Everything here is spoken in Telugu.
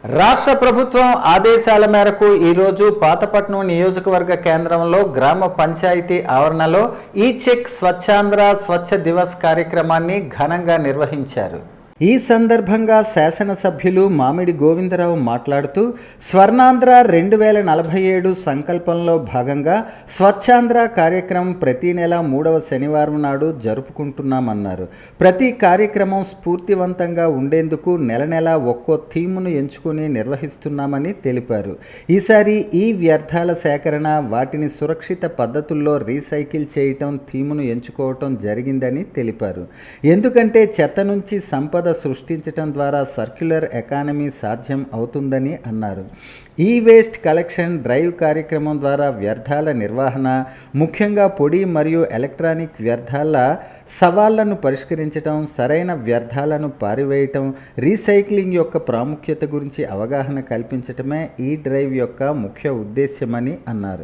రాష్ట్ర ప్రభుత్వం ఆదేశాల మేరకు ఈరోజు పాతపట్నం నియోజకవర్గ కేంద్రంలో గ్రామ పంచాయతీ ఆవరణలో ఈ చెక్ స్వచ్ఛాంధ్ర స్వచ్ఛ దివస్ కార్యక్రమాన్ని ఘనంగా నిర్వహించారు. ఈ సందర్భంగా శాసనసభ్యులు మామిడి గోవిందరావు మాట్లాడుతూ స్వర్ణాంధ్ర 2047 సంకల్పంలో భాగంగా స్వచ్ఛాంధ్ర కార్యక్రమం ప్రతి నెల 3వ శనివారం నాడు జరుపుకుంటున్నామన్నారు. ప్రతి కార్యక్రమం స్ఫూర్తివంతంగా ఉండేందుకు నెల నెల ఒక్కో థీమును ఎంచుకుని నిర్వహిస్తున్నామని తెలిపారు. ఈసారి ఈ వ్యర్థాల సేకరణ, వాటిని సురక్షిత పద్ధతుల్లో రీసైకిల్ చేయటం థీమును ఎంచుకోవటం జరిగిందని తెలిపారు. ఎందుకంటే చెత్త నుంచి సంపద సృష్టించటం ద్వారా సర్క్యులర్ ఎకానమీ సాధ్యం అవుతుందని అన్నారు. ఈ వేస్ట్ కలెక్షన్ డ్రైవ్ కార్యక్రమం ద్వారా వ్యర్థాల నిర్వహణ, ముఖ్యంగా పొడి మరియు ఎలక్ట్రానిక్ వ్యర్థాల సవాళ్లను పరిష్కరించడం, సరైన వ్యర్థాలను పారివేయటం, రీసైక్లింగ్ యొక్క ప్రాముఖ్యత గురించి అవగాహన కల్పించటమే ఈ డ్రైవ్ యొక్క ముఖ్య ఉద్దేశ్యమని అన్నారు.